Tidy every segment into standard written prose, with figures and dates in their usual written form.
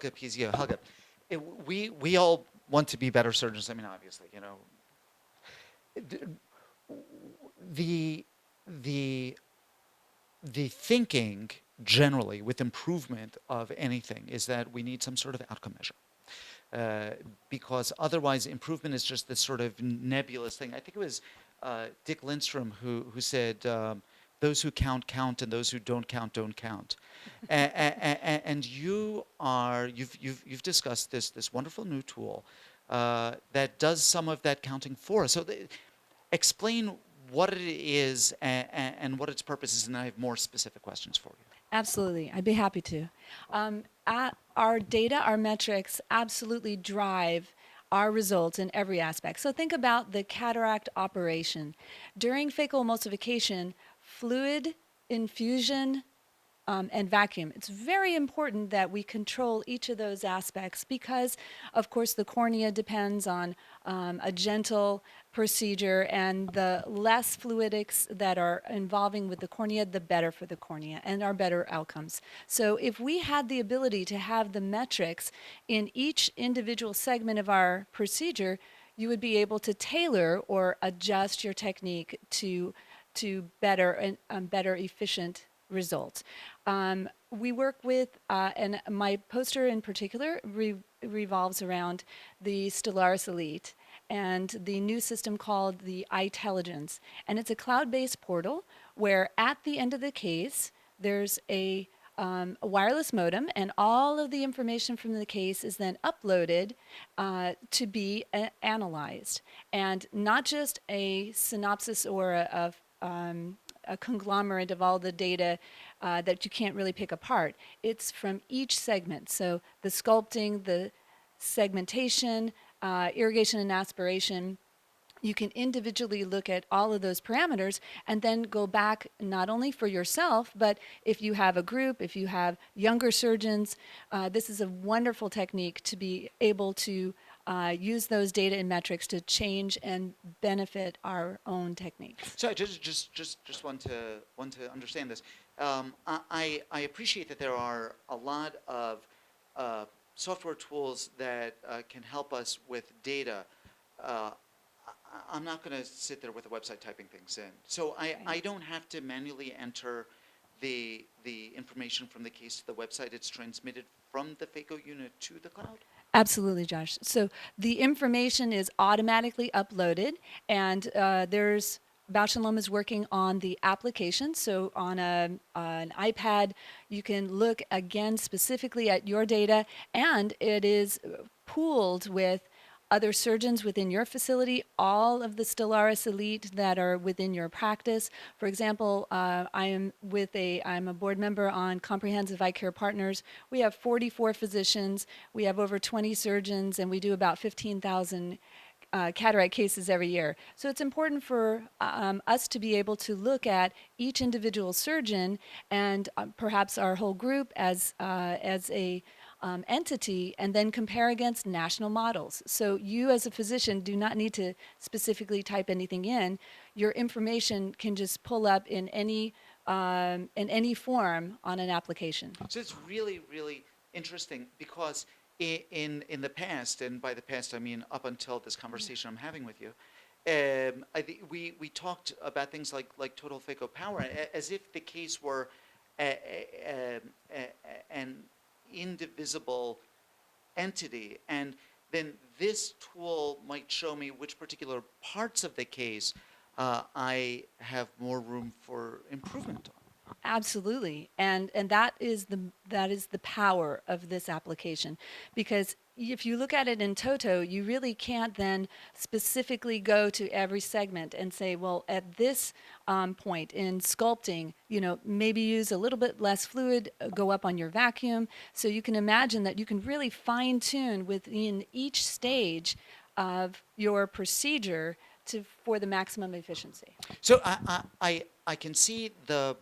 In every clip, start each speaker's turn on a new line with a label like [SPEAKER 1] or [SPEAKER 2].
[SPEAKER 1] Helga Pizio. Helga, we all want to be better surgeons. I mean, obviously, D- the the the thinking generally with improvement of anything is that we need some sort of outcome measure. Because otherwise improvement is just this sort of nebulous thing. I think it was Dick Lindstrom who said, "Those who count count, and those who don't count." And you've discussed this wonderful new tool that does some of that counting for us. So explain what it is and what its purpose is, and I have more specific questions for you.
[SPEAKER 2] Absolutely, I'd be happy to. Our data, our metrics absolutely drive our results in every aspect. So think about the cataract operation. During phacoemulsification, fluid infusion and vacuum. It's very important that we control each of those aspects because, of course, the cornea depends on a gentle procedure, and the less fluidics that are involving with the cornea, the better for the cornea and our better outcomes. So if we had the ability to have the metrics in each individual segment of our procedure, you would be able to tailor or adjust your technique to better and better efficient results. We work with, and my poster in particular revolves around the Stellaris Elite and the new system called the iTelligence. And it's a cloud-based portal where at the end of the case, there's a wireless modem, and all of the information from the case is then uploaded to be analyzed. And not just a synopsis or a conglomerate of all the data that you can't really pick apart. It's from each segment. So the sculpting, the segmentation, irrigation and aspiration, you can individually look at all of those parameters and then go back not only for yourself, but if you have a group, if you have younger surgeons, this is a wonderful technique to be able to use those data and metrics to change and benefit our own techniques.
[SPEAKER 1] So I just want to understand this. I appreciate that there are a lot of software tools that can help us with data. I'm not going to sit there with a website typing things in. So I don't have to manually enter the information from the case to the website. It's transmitted from the phaco unit to the cloud.
[SPEAKER 2] Absolutely, Josh. So the information is automatically uploaded, and there's Bausch& Lomb is working on the application. So on an iPad, you can look again specifically at your data, and it is pooled with other surgeons within your facility, all of the Stellaris Elite that are within your practice. For example, I'm a board member on Comprehensive Eye Care Partners. We have 44 physicians, we have over 20 surgeons, and we do about 15,000 cataract cases every year. So it's important for us to be able to look at each individual surgeon and perhaps our whole group as a entity, and then compare against national models. So you as a physician do not need to specifically type anything in. Your information can just pull up in any form on an application.
[SPEAKER 1] So it's really, really interesting because in the past, and by the past I mean up until this conversation I'm having with you, we talked about things like total phaco power as if the case were an indivisible entity, and then this tool might show me which particular parts of the case I have more room for improvement on.
[SPEAKER 2] Absolutely, and that is the power of this application, because if you look at it in toto, you really can't then specifically go to every segment and say, well, at this point in sculpting, maybe use a little bit less fluid, go up on your vacuum. So you can imagine that you can really fine tune within each stage of your procedure for the maximum efficiency.
[SPEAKER 1] So I can see the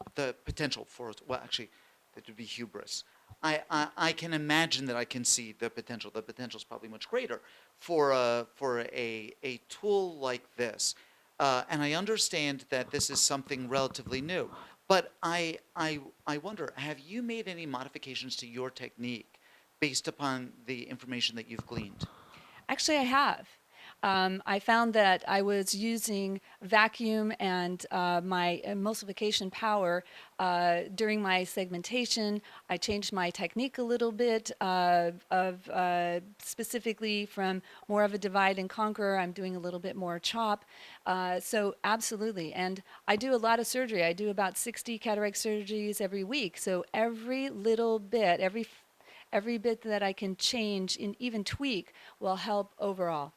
[SPEAKER 1] potential for, well, actually, that would be hubris. I can imagine that I can see the potential. The potential is probably much greater for a tool like this. And I understand that this is something relatively new. But I wonder, have you made any modifications to your technique based upon the information that you've gleaned?
[SPEAKER 2] Actually, I have. I found that I was using vacuum and my emulsification power during my segmentation. I changed my technique a little bit, specifically from more of a divide and conquer. I'm doing a little bit more chop. So absolutely. And I do a lot of surgery. I do about 60 cataract surgeries every week. So every little bit, every bit that I can change and even tweak will help overall.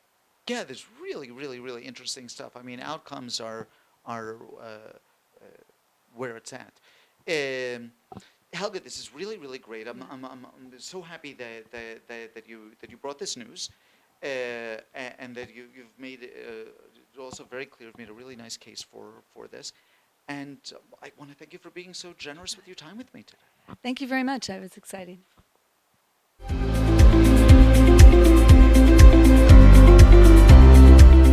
[SPEAKER 1] Yeah, there's really, really, really interesting stuff. I mean, outcomes are where it's at. Um, Helga, this is really, really great. I'm so happy that you brought this news, and that you've made it also very clear. You've made a really nice case for this, and I want to thank you for being so generous with your time with me today.
[SPEAKER 2] Thank you very much. I was excited.